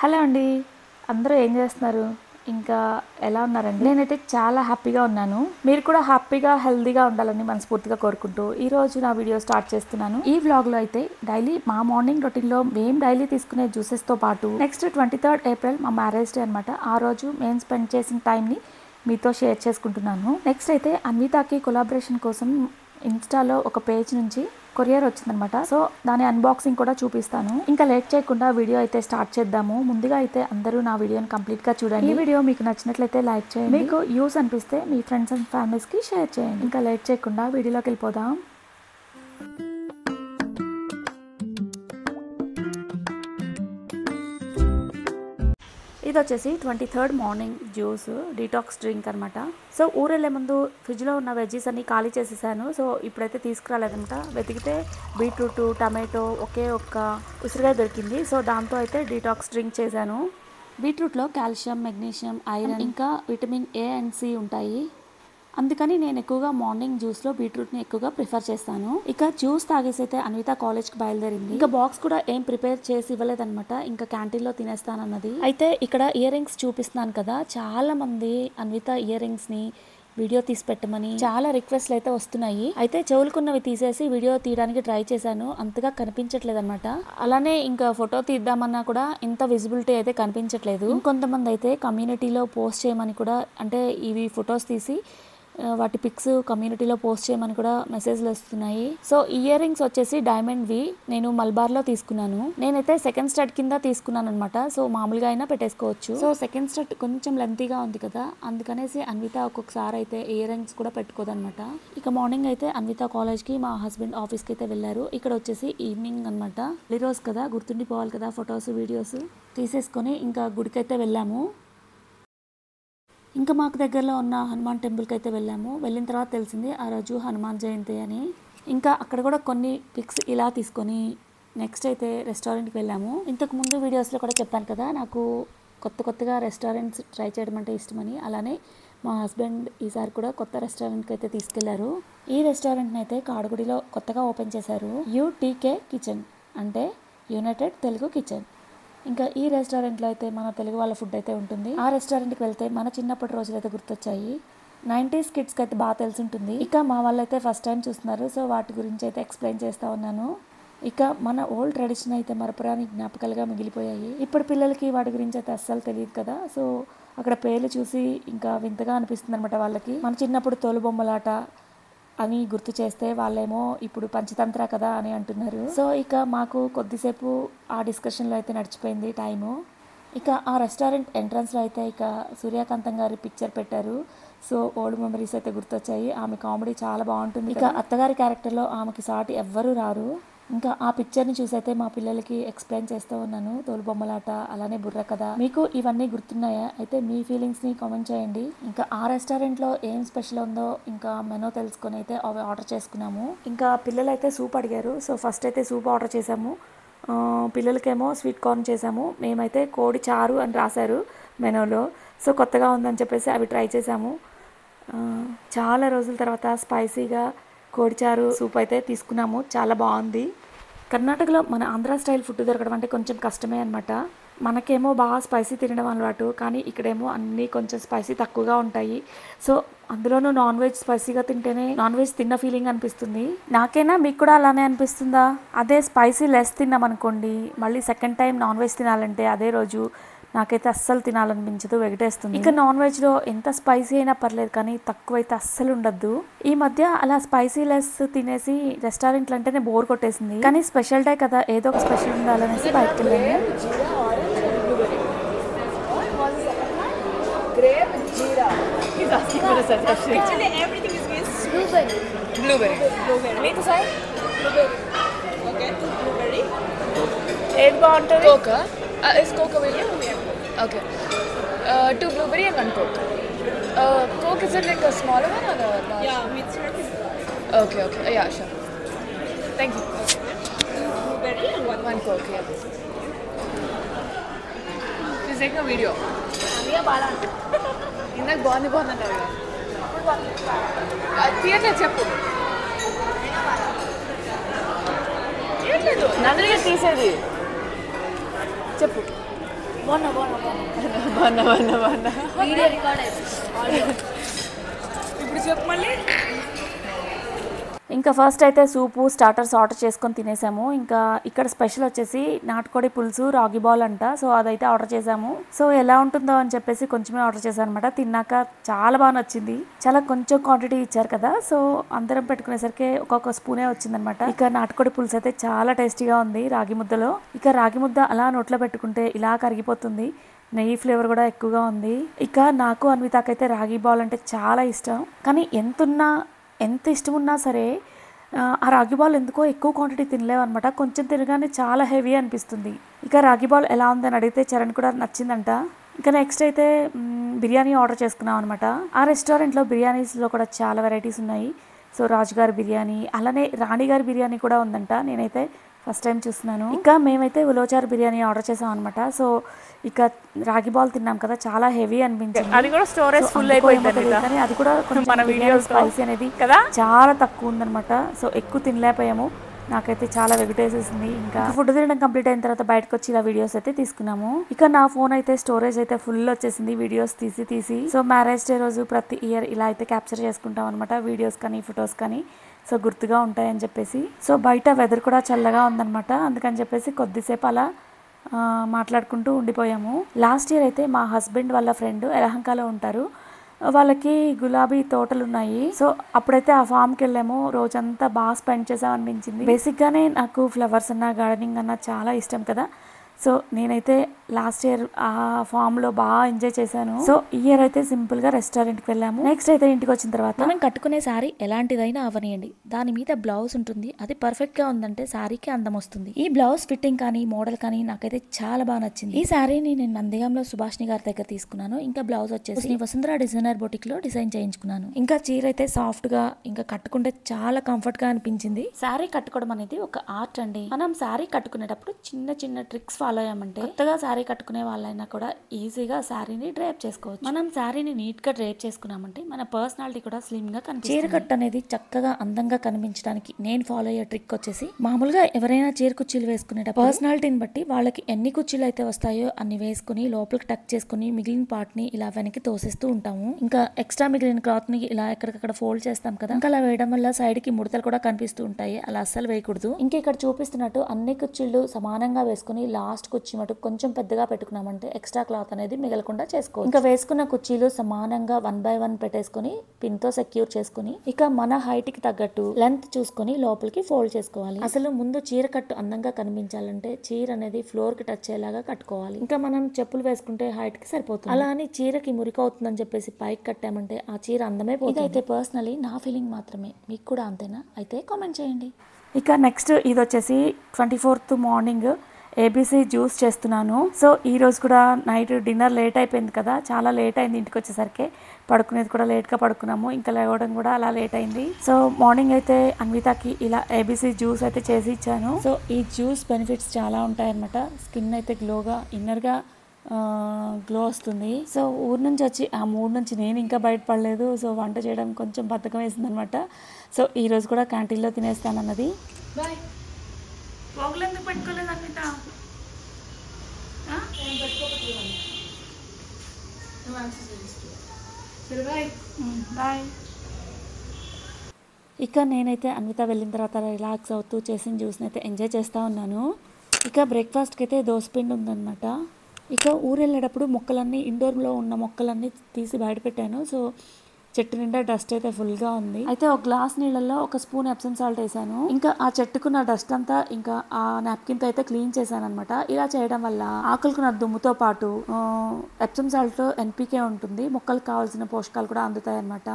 Hello అండి, అందరూ ఏం చేస్తున్నారు? ఇంకా ఎలా ఉన్నారండి? నేనైతే చాలా హ్యాపీగా ఉన్నాను. మీరు కూడా హ్యాపీగా హెల్తీగా ఉండాలని మనస్ఫూర్తిగా కోరుకుంటూ ఈరోజు నా వీడియో స్టార్ట్ చేస్తున్నాను. ఈ వ్లాగ్లో అయితే డైలీ మా మార్నింగ్ రొటీన్లో మేము డైలీ తీసుకునే జ్యూసెస్తో పాటు నెక్స్ట్ 23rd ఏప్రిల్ మా మ్యారేజ్ డే అనమాట. ఆ రోజు మేము స్పెండ్ చేసిన టైంని మీతో షేర్ చేసుకుంటున్నాను. నెక్స్ట్ అయితే అన్వితాకి కొలాబరేషన్ కోసం ఇన్స్టాలో ఒక పేజ్ నుంచి కొరియర్ వచ్చిందనమాట. సో దాని అన్బాక్సింగ్ కూడా చూపిస్తాను. ఇంకా లేట్ చేయకుండా వీడియో అయితే స్టార్ట్ చేద్దాము. ముందుగా అయితే అందరూ నా వీడియోని కంప్లీట్గా చూడండి. ఈ వీడియో మీకు నచ్చినట్లయితే లైక్ చేయండి. మీకు యూస్ అనిపిస్తే మీ ఫ్రెండ్స్ అండ్ ఫ్యామిలీస్కి షేర్ చేయండి. ఇంకా లేట్ చేయకుండా వీడియోలోకి వెళ్ళిపోదాం. ఇది వచ్చేసి 23rd morning juice detox drink అనమాట. సో ఊరెళ్ళే ముందు ఫ్రిడ్జ్లో ఉన్న వెజ్జీస్ అన్ని ఖాళీ చేసేసాను. సో ఇప్పుడైతే తీసుకురాలేదంట. వెతికితే బీట్రూట్, టమాటో ఒకే ఒక్క ఉసిరిగా దొరికింది. సో దాంతో అయితే డీటాక్స్ డ్రింక్ చేశాను. బీట్రూట్లో కాల్షియం, మెగ్నీషియం, ఐరన్ ఇంకా విటమిన్ ఏ అండ్ సి ఉంటాయి. అందుకని నేను ఎక్కువగా మార్నింగ్ జ్యూస్లో బీట్రూట్ని ఎక్కువగా ప్రిఫర్ చేస్తాను. ఇక జ్యూస్ తాగేసి అయితే అన్విత కాలేజ్కి బయలుదేరింది. ఇంకా బాక్స్ కూడా ఏం ప్రిపేర్ చేసి ఇవ్వలేదన్నమాట. ఇంకా క్యాంటీన్లో తినేస్తానన్నది. అయితే ఇక్కడ ఇయర్ రింగ్స్ చూపిస్తున్నాను కదా, చాలా మంది అన్విత ఇయర్ రింగ్స్ని వీడియో తీసి పెట్టమని చాలా రిక్వెస్ట్లు అయితే వస్తున్నాయి. అయితే చెవులుకున్నవి తీసేసి వీడియో తీయడానికి ట్రై చేశాను. అంతగా కనిపించట్లేదు అనమాట. అలానే ఇంకా ఫోటో తీద్దామన్నా కూడా ఇంత విజిబిలిటీ అయితే కనిపించట్లేదు. ఇంకొంతమంది అయితే కమ్యూనిటీలో పోస్ట్ చేయమని కూడా, అంటే ఇవి ఫొటోస్ తీసి వాటి పిక్స్ కమ్యూనిటీలో పోస్ట్ చేయమని కూడా మెసేజ్లు వస్తున్నాయి. సో ఇయర్ రింగ్స్ వచ్చేసి డైమండ్ వి నేను మల్బార్లో తీసుకున్నాను. నేనైతే సెకండ్ స్టడ్ కింద తీసుకున్నాను అనమాట. సో మామూలుగా అయినా పెట్టేసుకోవచ్చు. సో సెకండ్ స్టడ్ కొంచెం లెంతీగా ఉంది కదా, అందుకనేసి అన్విత ఒక్కొక్కసారి అయితే ఇయర్ రింగ్స్ కూడా పెట్టుకోదనమాట. ఇక మార్నింగ్ అయితే అన్విత కాలేజ్కి, మా హస్బెండ్ ఆఫీస్కి అయితే వెళ్ళారు. ఇక్కడ వచ్చేసి ఈవినింగ్ అనమాట. ఈ రోజు కదా గుర్తుండిపోవాలి కదా, ఫొటోస్ వీడియోస్ తీసేసుకొని ఇంకా గుడికైతే వెళ్ళాము. ఇంకా మాకు దగ్గరలో ఉన్న హనుమాన్ టెంపుల్కి అయితే వెళ్ళాము. వెళ్ళిన తర్వాత తెలిసింది ఆ రోజు హనుమాన్ జయంతి అని. ఇంకా అక్కడ కూడా కొన్ని పిక్స్ ఇలా తీసుకొని నెక్స్ట్ అయితే రెస్టారెంట్కి వెళ్ళాము. ఇంతకుముందు వీడియోస్లో కూడా చెప్పాను కదా, నాకు కొత్తగా రెస్టారెంట్స్ ట్రై చేయడం అంటే ఇష్టమని. అలానే మా హస్బెండ్ ఈసారి కూడా కొత్త రెస్టారెంట్కి అయితే తీసుకెళ్లారు. ఈ రెస్టారెంట్ని అయితే కాడగుడిలో కొత్తగా ఓపెన్ చేశారు. యూటీకే కిచెన్, అంటే యునైటెడ్ తెలుగు కిచెన్. ఇంకా ఈ రెస్టారెంట్లో అయితే మన తెలుగు వాళ్ళ ఫుడ్ అయితే ఉంటుంది. ఆ రెస్టారెంట్కి వెళ్తే మన చిన్నప్పటి రోజులు అయితే గుర్తొచ్చాయి. 90s కిడ్స్కి అయితే బాగా తెలిసి ఉంటుంది. ఇక మా వాళ్ళు అయితే ఫస్ట్ టైం చూస్తున్నారు. సో వాటి గురించి అయితే ఎక్స్ప్లెయిన్ చేస్తూ ఉన్నాను. ఇక మన ఓల్డ్ ట్రెడిషన్ అయితే మరపురాని జ్ఞాపకాలుగా మిగిలిపోయాయి. ఇప్పుడు పిల్లలకి వాటి గురించి అయితే అస్సలు తెలియదు కదా. సో అక్కడ పేర్లు చూసి ఇంకా వింతగా అనిపిస్తుంది అనమాట వాళ్ళకి. మన చిన్నప్పుడు తోలుబొమ్మలాట అని గుర్తు చేస్తే వాళ్ళేమో ఇప్పుడు పంచతంత్ర కదా అని అంటున్నారు. సో ఇక మాకు కొద్దిసేపు ఆ డిస్కషన్లో అయితే నడిచిపోయింది టైము. ఇక ఆ రెస్టారెంట్ ఎంట్రన్స్లో అయితే ఇక సూర్యకాంతం గారి పిక్చర్ పెట్టారు. సో ఓల్డ్ మెమరీస్ అయితే గుర్తొచ్చాయి. ఆమె కామెడీ చాలా బాగుంటుంది. ఇక అత్తగారి క్యారెక్టర్లో ఆమెకి సాటి ఎవ్వరూ రారు. ఇంకా ఆ పిక్చర్ని చూసైతే మా పిల్లలకి ఎక్స్ప్లెయిన్ చేస్తూ ఉన్నాను. తోలుబొమ్మలాట, అలానే బుర్ర కథ. మీకు ఇవన్నీ గుర్తున్నాయా? అయితే మీ ఫీలింగ్స్ని కామెంట్ చేయండి. ఇంకా ఆ రెస్టారెంట్లో ఏం స్పెషల్ ఉందో ఇంకా మెనూ తెలుసుకొని అయితే అవి ఆర్డర్ చేసుకున్నాము. ఇంకా పిల్లలు అయితే సూప్ అడిగారు. సో ఫస్ట్ అయితే సూప్ ఆర్డర్ చేసాము. పిల్లలకేమో స్వీట్ కార్న్ చేసాము. మేమైతే కోడి చారు అని రాశారు మెనూలో. సో కొత్తగా ఉందని చెప్పేసి అవి ట్రై చేసాము. చాలా రోజుల తర్వాత స్పైసీగా కోడిచారు సూప్ అయితే తీసుకున్నాము. చాలా బాగుంది. కర్ణాటకలో మన ఆంధ్ర స్టైల్ ఫుడ్ దొరకడం అంటే కొంచెం కష్టమే అనమాట. మనకేమో బాగా స్పైసీ తినడం అలవాటు, కానీ ఇక్కడేమో అన్నీ కొంచెం స్పైసీ తక్కువగా ఉంటాయి. సో అందులోనూ నాన్ వెజ్ స్పైసీగా తింటేనే నాన్ వెజ్ తిన్న ఫీలింగ్ అనిపిస్తుంది. నాకైనా మీకు కూడా అలానే అనిపిస్తుందా? అదే స్పైసీ లెస్ తిన్నామనుకోండి, మళ్ళీ సెకండ్ టైం నాన్ వెజ్ తినాలంటే అదే రోజు నాకైతే అస్సలు తినాలనిపించదు, వెగటేస్తుంది. ఇక నాన్ వెజ్లో ఎంత స్పైసీ అయినా పర్లేదు, కానీ తక్కువైతే అస్సలు ఉండద్దు. ఈ మధ్య అలా స్పైసీ లెస్ తినేసి రెస్టారెంట్లు అంటేనే బోర్ కొట్టేసింది. కానీ స్పెషల్ డే కదా, ఏదో ఒక స్పెషల్ ఉండాలనేసి బయటకు వెళ్ళాను. ఏది బాగుంటుంది? Okay. 2 blueberry and 1 Coke. Coke, is it like a smaller one or the large? Yeah, with syrup is Okay. Yeah, sure. Thank you. blueberry and 1 Coke, yeah. She's taking a video. Amiya bala. ఇందాక బాగుంది అంటారు. Theatre చెప్పు. ఏం లేదు, నన్ను తీసేది చెప్పు. బాగున్నా వీడియో రికార్డ్ అయింది. ఇప్పుడు చెప్పు మళ్ళీ. ఇంకా ఫస్ట్ అయితే సూపు స్టార్టర్స్ ఆర్డర్ చేసుకొని తినేసాము. ఇంకా ఇక్కడ స్పెషల్ వచ్చేసి నాటుకోడి పులుసు రాగి బాల్ అంట. సో అదైతే ఆర్డర్ చేసాము. సో ఎలా ఉంటుందో అని చెప్పేసి కొంచెమే ఆర్డర్ చేశాను అనమాట. తిన్నాక చాలా బాగా నచ్చింది. చాలా కొంచెం క్వాంటిటీ ఇచ్చారు కదా, సో అందరం పెట్టుకునేసరికి ఒక్కొక్క స్పూనే వచ్చిందనమాట. ఇక నాటుకోడి పులుసు అయితే చాలా టేస్టీగా ఉంది రాగి ముద్దలో. ఇక రాగి ముద్ద అలా నోట్లో పెట్టుకుంటే ఇలా కరిగిపోతుంది. నెయ్యి ఫ్లేవర్ కూడా ఎక్కువగా ఉంది. ఇక నాకు అన్వితాకైతే రాగి బాల్ అంటే చాలా ఇష్టం. కానీ ఎంత ఇష్టం ఉన్నా సరే ఆ రాగి బాల్ ఎందుకో ఎక్కువ క్వాంటిటీ తినలేవు అనమాట. కొంచెం తినగానే చాలా హెవీ అనిపిస్తుంది. ఇక రాగి బాల్ ఎలా ఉందని అడిగితే చరణ్ కూడా నచ్చిందంట. ఇంకా నెక్స్ట్ అయితే బిర్యానీ ఆర్డర్ చేసుకున్నాం అనమాట. ఆ రెస్టారెంట్లో బిర్యానీస్లో కూడా చాలా వెరైటీస్ ఉన్నాయి. సో రాజుగారి బిర్యానీ, అలానే రాణిగారి బిర్యానీ కూడా ఉందంట. నేనైతే ఫస్ట్ టైం చూస్తున్నాను. ఇక మేమైతే ఉలోచార్ బిర్యానీ ఆర్డర్ చేసాం అనమాట. సో ఇక రాగి బాల్ తిన్నాం కదా, చాలా హెవీ అనిపించింది. అది కూడా స్టోరేజ్ ఫుల్ అయిపోయింది కానీ అది కూడా కొంచెం స్పైసీ అనేది కదా చాలా తక్కువ ఉందన్నమాట. సో ఎక్కువ తినలేకపోయాము. నాకైతే చాలా వెజిటేసేసింది. ఇంకా ఫుడ్ తినడం కంప్లీట్ అయిన తర్వాత బయటకు వచ్చి ఇలా వీడియోస్ అయితే తీసుకున్నాము. ఇక నా ఫోన్ అయితే స్టోరేజ్ అయితే ఫుల్ వచ్చేసింది వీడియోస్ తీసి. సో మ్యారేజ్ డే రోజు ప్రతి ఇయర్ ఇలా అయితే క్యాప్చర్ చేసుకుంటాం అనమాట, వీడియోస్ కానీ ఫొటోస్ కానీ. సో గుర్తుగా ఉంటాయని చెప్పేసి. సో బయట వెదర్ కూడా చల్లగా ఉందన్నమాట. అందుకని చెప్పేసి కొద్దిసేపు అలా మాట్లాడుకుంటూ ఉండిపోయాము. లాస్ట్ ఇయర్ అయితే మా హస్బెండ్ వాళ్ళ ఫ్రెండ్ యలహంకలో ఉంటారు, వాళ్ళకి గులాబీ తోటలు ఉన్నాయి. సో అప్పుడైతే ఆ ఫామ్కి వెళ్ళాము. రోజంతా బాగా స్పెండ్ చేసాం అనిపించింది. బేసిక్గానే నాకు ఫ్లవర్స్ అన్న గార్డెనింగ్ అన్న చాలా ఇష్టం కదా. సో నేనైతే లాస్ట్ ఇయర్ ఆ ఫామ్లో బాగా ఎంజాయ్ చేశాను. సో ఈ ఇయర్ అయితే సింపుల్గా రెస్టారెంట్కి వెళ్ళాము. నెక్స్ట్ అయితే ఇంటికి వచ్చిన తర్వాత మనం కట్టుకునే శారీ ఎలాంటిదైనా అవనియండి, దాని మీద బ్లౌజ్ ఉంటుంది. అది పర్ఫెక్ట్గా ఉందంటే శారీకి అందం వస్తుంది. ఈ బ్లౌజ్ ఫిట్టింగ్ కానీ మోడల్ కానీ నాకైతే చాలా బాగా నచ్చింది. ఈ శారీని నేను నందిగాంలో సుభాష్ని గారి దగ్గర తీసుకున్నాను. ఇంకా బ్లౌజ్ వచ్చేసి వసుంధర డిజైనర్ బొటిక్లో డిజైన్ చేయించుకున్నాను. ఇంకా చీర అయితే సాఫ్ట్గా, ఇంకా కట్టుకుంటే చాలా కంఫర్ట్గా అనిపించింది. శారీ కట్టుకోవడం అనేది ఒక ఆర్ట్ అండి. మనం శారీ కట్టుకునేటప్పుడు చిన్న చిన్న ట్రిక్స్ ఫాలో అయ్యామంటే కొత్తగా శారీ కట్టుకునే వాళ్ళైనా కూడా ఈజీగా శారీని డ్రైప్ చేసుకోవచ్చు. మనం శారీని నీట్ గా డ్రైప్ చేసుకున్నామంటే మన పర్సనాలిటీ కూడా స్లిమ్ గా కనిపిస్తుంది. చీర కట్ అనేది చక్కగా అందంగా కనిపించడానికి నేను ఫాలో అయ్యే ట్రిక్ వచ్చేసి, మామూలుగా ఎవరైనా చీర కుర్చీలు వేసుకునేటప్పుడు పర్సనాలిటీని బట్టి వాళ్ళకి ఎన్ని కుర్చీలు అయితే వస్తాయో అన్ని వేసుకుని లోపలికి టక్ చేసుకుని మిగిలిన పార్ట్ ని ఇలా వెనక్కి తోసేస్తూ ఉంటాము. ఇంకా ఎక్స్ట్రా మిగిలిన క్లాత్ ని ఇలా ఎక్కడికక్కడ ఫోల్డ్ చేస్తాం కదా, ఇంకా అలా వేయడం వల్ల సైడ్ కి ముడతలు కూడా కనిపిస్తూ ఉంటాయి. అలా అస్సలు వేయకూడదు. ఇంకా ఇక్కడ చూపిస్తున్నట్టు అన్ని కుర్చీలు సమానంగా వేసుకుని లాస్ట్ కుర్చీ మటుకు కొంచెం పెద్దగా పెట్టుకున్నామంటే ఎక్స్ట్రా క్లాత్ అనేది మిగలకుండా చేసుకోవచ్చు. ఇంకా వేసుకున్న కుర్చీలు సమానంగా 1 by 1 పెట్టేసుకుని పిన్ తో సెక్యూర్ చేసుకుని ఇక మన హైట్ కి తగ్గట్టు లెంత్ చూసుకుని లోపలికి ఫోల్డ్ చేసుకోవాలి. అసలు ముందు చీర కట్టు అందంగా కనిపించాలంటే చీర అనేది ఫ్లోర్ కి టచ్ అయ్యేలాగా కట్టుకోవాలి. ఇంకా మనం చెప్పులు వేసుకుంటే హైట్ కి సరిపోతుంది. అలా అని చీరకి మురికి అవుతుందని చెప్పేసి పైకి కట్టామంటే ఆ చీర అందమే పోతుంది. ఇదైతే పర్సనలీ నా ఫీలింగ్ మాత్రమే, మీకు కూడా అంతేనా? అయితే కామెంట్ చేయండి. ఇక నెక్స్ట్ ఇది వచ్చేసి 24th మార్నింగ్ ఏబీసీ జ్యూస్ చేస్తున్నాను. సో ఈ రోజు కూడా నైట్ డిన్నర్ లేట్ అయిపోయింది కదా, చాలా లేట్ అయింది ఇంటికి వచ్చేసరికి. పడుకునేది కూడా లేట్గా పడుకున్నాము, ఇంకా లేవడం కూడా అలా లేట్ అయింది. సో మార్నింగ్ అయితే అన్వితాకి ఇలా ఏబీసీ జ్యూస్ అయితే చేసి ఇచ్చాను. సో ఈ జ్యూస్ బెనిఫిట్స్ చాలా ఉంటాయన్నమాట. స్కిన్ అయితే గ్లోగా, ఇన్నర్గా గ్లో వస్తుంది. సో ఊరు నుంచి వచ్చి ఆ మూడు నుంచి నేను ఇంకా బయటపడలేదు. సో వంట చేయడం కొంచెం బద్ధకం వేసింది అనమాట. సో ఈరోజు కూడా క్యాంటీన్లో తినేస్తాను అన్నది. బాయ్. పోగులు ఎందుకు పెట్టుకోలేదు అన్విత? బాయ్. ఇక నేనైతే అన్విత వెళ్ళిన తర్వాత రిలాక్స్ అవుతూ చేసిన జ్యూస్ని అయితే ఎంజాయ్ చేస్తూ ఉన్నాను. ఇక బ్రేక్ఫాస్ట్కి అయితే దోసపిండి ఉందన్నమాట. ఇక ఊరు వెళ్ళేటప్పుడు మొక్కలన్నీ, ఇండోర్లో ఉన్న మొక్కలన్నీ తీసి బయట పెట్టాను. సో చెట్టు నిండా డస్ట్ అయితే ఫుల్గా ఉంది. అయితే ఒక గ్లాస్ నీళ్ళల్లో 1 స్పూన్ ఎప్సమ్ సాల్ట్ వేసాను. ఇంకా ఆ చెట్టుకున్న డస్ట్ అంతా ఇంకా ఆ నాప్కిన్తో అయితే క్లీన్ చేశాను అనమాట. ఇలా చేయడం వల్ల ఆకులకున్న దుమ్ముతో పాటు ఎప్సమ్ సాల్ట్లో ఎన్పీకే ఉంటుంది, మొక్కలకు కావాల్సిన పోషకాలు కూడా అందుతాయి అనమాట.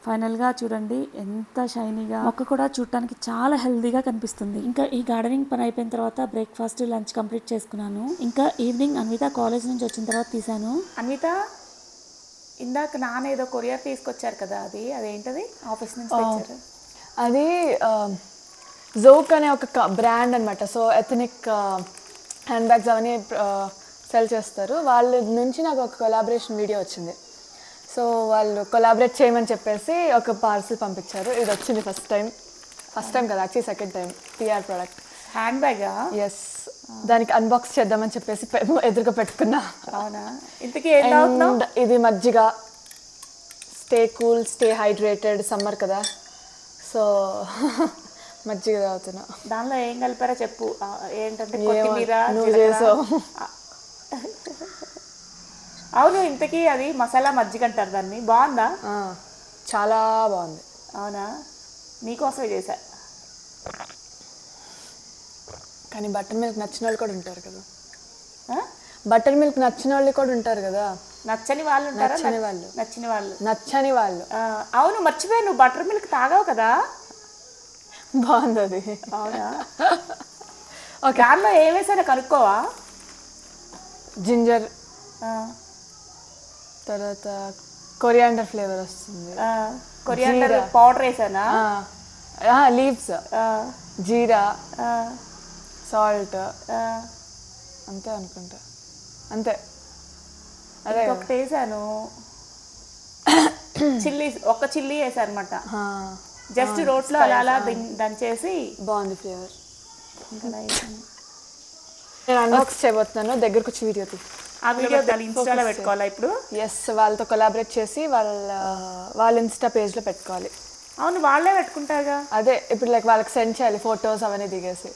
ఫైనల్గా చూడండి ఎంత షైనీగా, మొక్క కూడా చూడటానికి చాలా హెల్దీగా కనిపిస్తుంది. ఇంకా ఈ గార్డెనింగ్ పని అయిపోయిన తర్వాత బ్రేక్ఫాస్ట్, లంచ్ కంప్లీట్ చేసుకున్నాను. ఇంకా ఈవినింగ్ అన్విత కాలేజ్ నుంచి వచ్చిన తర్వాత తీసాను. అన్విత, ఇందాక నాన్న ఏదో కొరియర్ తీసుకొచ్చారు కదా, అదేంటది? ఆఫీస్ నుంచి తెచ్చారు. అది జోక్ అనే ఒక బ్రాండ్ అనమాట. సో ఎథనిక్ హ్యాండ్ బ్యాగ్స్ అవన్నీ సెల్ చేస్తారు. వాళ్ళ నుంచి నాకు ఒక కొలాబరేషన్ వీడియో వచ్చింది. సో వాళ్ళు కొలాబరేట్ చేయమని చెప్పేసి ఒక పార్సిల్ పంపించారు. ఇది వచ్చింది ఫస్ట్ టైం కదా, actually second time PR product. Hand బ్యాగా? ఎస్. దానికి అన్బాక్స్ చేద్దామని చెప్పేసి ఎదురుగా పెట్టుకున్నా. అవునా? ఇంతకీ ఏం తాగుతున్నావు? And ఇది మజ్జిగ. Stay cool, stay hydrated, summer కదా, సో మజ్జిగ తాగుతున్నా. దానిలో ఏం కలిపారో చెప్పు. ఏంటంటే కొత్తిమీర, నువ్వు జీలకర్ర. చేసావు. అవును, ఇంతకీ అది మసాలా మజ్జిగ అంటారు దాన్ని. బాగుందా? చాలా బాగుంది. అవునా? నీకోసమే చేశా. కానీ బటర్ మిల్క్ నచ్చిన వాళ్ళు కూడా ఉంటారు కదా. ఆ? బటర్ మిల్క్ నచ్చిన వాళ్ళు కూడా ఉంటారు కదా. నచ్చని వాళ్ళు ఉంటారా? నచ్చని వాళ్ళు. నచ్చిన వాళ్ళు. నచ్చని వాళ్ళు. అవును, మర్చిపోయా, నువ్వు బటర్ మిల్క్ తాగావు కదా. బాగుంది అది. అవునా? ఓకే. దానిలో ఏం వేసానో కనుక్కోవా? జింజర్, తర్వాత కొరియాండర్ ఫ్లేవర్ వస్తుంది. కొరియాండర్ పౌడర్ వేసానా? లీవ్స్, జీరా, సాల్ట్, అంతే అనుకుంటా. అంతే. అదే ఒకటి వేసాను, చిల్లీ, ఒక చిల్లీ వేసాను అనమాట. జస్ట్ రోట్లో అలా అలా దంచేసి. బాగుంది ఫ్లేవర్. ఇంకా వేసాను. నేను అన్బాక్స్ చేయబోతున్నాను, దగ్గరకు వచ్చి వీడియో తీ. ఆ వీడియో దాని ఇన్స్టాలో పెట్టుకోవాలా ఇప్పుడు? ఎస్, వాళ్ళతో కొలాబరేట్ చేసి వాళ్ళ ఇన్స్టా పేజ్లో పెట్టుకోవాలి. అవును, వాళ్ళే పెట్టుకుంటారుగా. అదే ఇప్పుడు లైక్ వాళ్ళకి సెండ్ చేయాలి ఫొటోస్ అవన్నీ దిగేసి.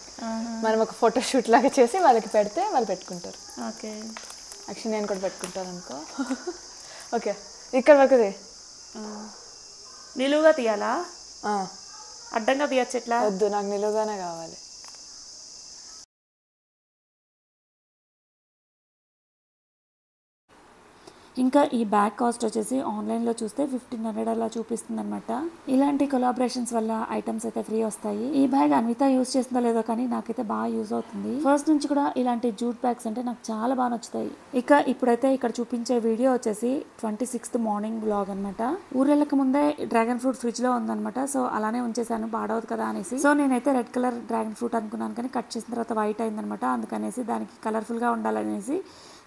మనం ఒక ఫోటో షూట్ లాగా చేసి వాళ్ళకి పెడితే వాళ్ళు పెట్టుకుంటారు. ఓకే, యాక్చువల్లీ నేను కూడా పెట్టుకుంటాను అనుకో. ఓకే, ఇక్కడ వరకు నిలువుగా తీయాలా? అడ్డంగా తీయచ్చు ఎట్లా? వద్దు, నాకు నిలువుగానే కావాలి. ఇంకా ఈ బ్యాగ్ కాస్ట్ వచ్చేసి ఆన్లైన్లో చూస్తే 1500 అలా చూపిస్తుంది అనమాట. ఇలాంటి కొలాబరేషన్స్ వల్ల ఐటమ్స్ అయితే ఫ్రీ వస్తాయి. ఈ బ్యాగ్ అన్విత యూజ్ చేస్తుందో లేదో కానీ నాకైతే బాగా యూజ్ అవుతుంది. ఫస్ట్ నుంచి కూడా ఇలాంటి జూట్ బ్యాగ్స్ అంటే నాకు చాలా బాగా నచ్చుతాయి. ఇక ఇప్పుడైతే ఇక్కడ చూపించే వీడియో వచ్చేసి 26th మార్నింగ్ బ్లాగ్ అనమాట. ఊరెళ్ళక ముందే డ్రాగన్ ఫ్రూట్ ఫ్రిడ్జ్ లో ఉందనమాట. సో అలానే ఉంచేసాను, పాడవద్దు కదా అనేసి. సో నేనైతే రెడ్ కలర్ డ్రాగన్ ఫ్రూట్ అనుకున్నాను, కానీ కట్ చేసిన తర్వాత వైట్ అయిందనమాట. అందుకనేసి దానికి కలర్ఫుల్ గా ఉండాలనేసి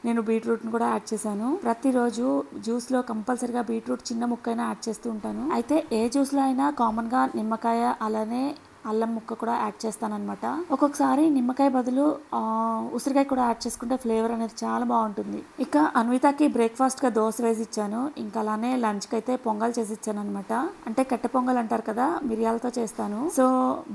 నేను బీట్రూట్ని కూడా యాడ్ చేశాను. ప్రతిరోజు జ్యూస్లో కంపల్సరీగా బీట్రూట్ చిన్న ముక్కైనా యాడ్ చేస్తూ ఉంటాను. అయితే ఏ జ్యూస్లో అయినా కామన్గా నిమ్మకాయ అలానే అల్లం ముక్క కూడా యాడ్ చేస్తానన్నమాట. ఒక్కొక్కసారి నిమ్మకాయ బదులు ఉసిరికాయ కూడా యాడ్ చేసుకుంటే ఫ్లేవర్ అనేది చాలా బాగుంటుంది. ఇక అన్వితకి బ్రేక్ఫాస్ట్గా దోశ వేసి ఇచ్చాను. ఇంకా అలానే లంచ్కి అయితే పొంగల్ చేసి ఇచ్చాను అనమాట. అంటే కట్టె పొంగల్ అంటారు కదా, మిరియాలతో చేస్తాను. సో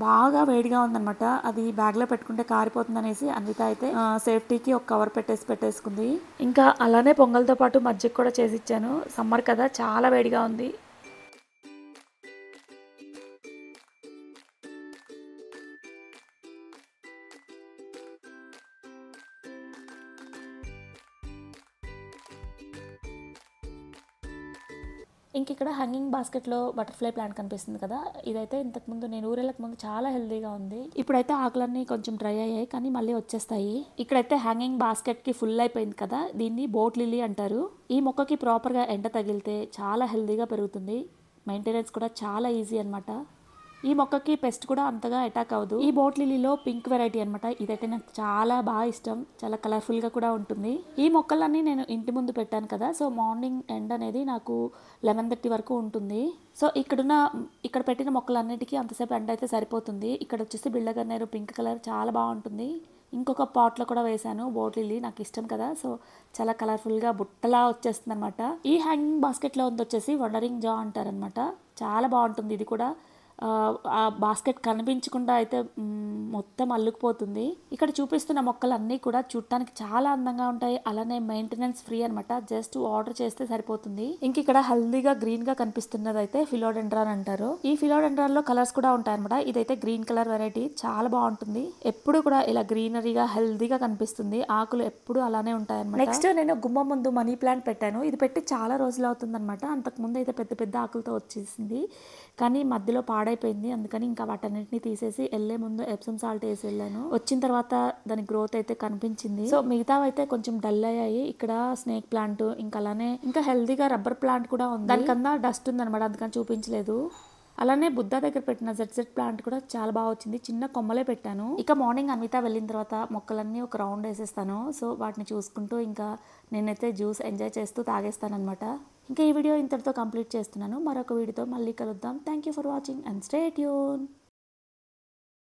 బాగా వేడిగా ఉందనమాట, అది బ్యాగ్లో పెట్టుకుంటే కారిపోతుంది అనేసి అన్విత అయితే సేఫ్టీకి ఒక కవర్ పెట్టేసుకుంది. ఇంకా అలానే పొంగల్తో పాటు మజ్జిగ కూడా చేసి ఇచ్చాను. సమ్మర్ కదా, చాలా వేడిగా ఉంది. ఇంక ఇక్కడ హ్యాంగింగ్ బాస్కెట్లో బటర్ఫ్లై ప్లాంట్ కనిపిస్తుంది కదా, ఇదైతే ఇంతకుముందు నేను ఊరెళ్ళక ముందు చాలా హెల్తీగా ఉంది. ఇప్పుడైతే ఆకులన్నీ కొంచెం డ్రై అయ్యాయి, కానీ మళ్ళీ వచ్చేస్తాయి. ఇక్కడైతే హ్యాంగింగ్ బాస్కెట్కి ఫుల్ అయిపోయింది కదా, దీన్ని బోట్ లిల్లీ అంటారు. ఈ మొక్కకి ప్రాపర్గా ఎండ తగిలితే చాలా హెల్తీగా పెరుగుతుంది. మెయింటెనెన్స్ కూడా చాలా ఈజీ అనమాట. ఈ మొక్కకి పెస్ట్ కూడా అంతగా అటాక్ అవ్వదు. ఈ బోట్ లిల్లీలో పింక్ వెరైటీ అనమాట. ఇదైతే నాకు చాలా బాగా ఇష్టం, చాలా కలర్ఫుల్గా కూడా ఉంటుంది. ఈ మొక్కలన్నీ నేను ఇంటి ముందు పెట్టాను కదా, సో మార్నింగ్ ఎండ్ అనేది నాకు 11:30 వరకు ఉంటుంది. సో ఇక్కడ పెట్టిన మొక్కలన్నిటికీ అంతసేపు ఎండ అయితే సరిపోతుంది. ఇక్కడ వచ్చేసి బిళ్ళగన్నేరు పింక్ కలర్ చాలా బాగుంటుంది. ఇంకొక పాట్లో కూడా వేసాను బోట్ లిల్లీ, నాకు ఇష్టం కదా, సో చాలా కలర్ఫుల్గా బుట్టలా వచ్చేస్తుంది అనమాట. ఈ హ్యాంగింగ్ బాస్కెట్లో ఉంది వచ్చేసి వండరింగ్ జా అంటారనమాట. చాలా బాగుంటుంది ఇది కూడా. ఆ బాస్కెట్ కనిపించకుండా అయితే మొత్తం అల్లుకుపోతుంది. ఇక్కడ చూపిస్తున్న మొక్కలు అన్నీ కూడా చూడటానికి చాలా అందంగా ఉంటాయి, అలానే మెయింటెనెన్స్ ఫ్రీ అనమాట. జస్ట్ ఆర్డర్ చేస్తే సరిపోతుంది. ఇంక ఇక్కడ హెల్దీగా గ్రీన్ గా కనిపిస్తున్నది అయితే ఫిలోడెండ్రాన్ అంటారు. ఈ ఫిలోడెండ్రాన్ లో కలర్స్ కూడా ఉంటాయన్నమాట. ఇదైతే గ్రీన్ కలర్ వెరైటీ, చాలా బాగుంటుంది. ఎప్పుడు కూడా ఇలా గ్రీనరీగా హెల్దీగా కనిపిస్తుంది. ఆకులు ఎప్పుడు అలానే ఉంటాయన్నమాట. నెక్స్ట్ నేను గుమ్మం ముందు మనీ ప్లాంట్ పెట్టాను. ఇది పెట్టి చాలా రోజులు అవుతుంది అనమాట. అంతకు ముందు అయితే పెద్ద పెద్ద ఆకులతో వచ్చేసింది, కానీ మధ్యలో పాడైపోయింది. అందుకని ఇంకా వాటన్నిటిని తీసేసి వెళ్ళే ముందు ఎప్సమ్ సాల్ట్ వేసి వెళ్ళాను. వచ్చిన తర్వాత దాని గ్రోత్ అయితే కనిపించింది. సో మిగతా అయితే కొంచెం డల్ అయ్యాయి. ఇక్కడ స్నేక్ ప్లాంట్, ఇంకా అలానే ఇంకా హెల్దీగా రబ్బర్ ప్లాంట్ కూడా ఉంది. దానికన్నా డస్ట్ ఉంది అనమాట, అందుకని చూపించలేదు. అలానే బుద్ధ దగ్గర పెట్టిన జెడ్ ప్లాంట్ కూడా చాలా బాగా వచ్చింది. చిన్న కొమ్మలే పెట్టాను. ఇక మార్నింగ్ అన్విత వెళ్ళిన తర్వాత మొక్కలన్నీ ఒక రౌండ్ వేసేస్తాను. సో వాటిని చూసుకుంటూ ఇంకా నేనైతే జ్యూస్ ఎంజాయ్ చేస్తూ తాగేస్తాను అనమాట. ఇంకా ఈ వీడియో ఇంతటితో కంప్లీట్ చేస్తున్నాను. మరొక వీడియోతో మళ్ళీ కలుద్దాం. Thank you for watching and stay tune.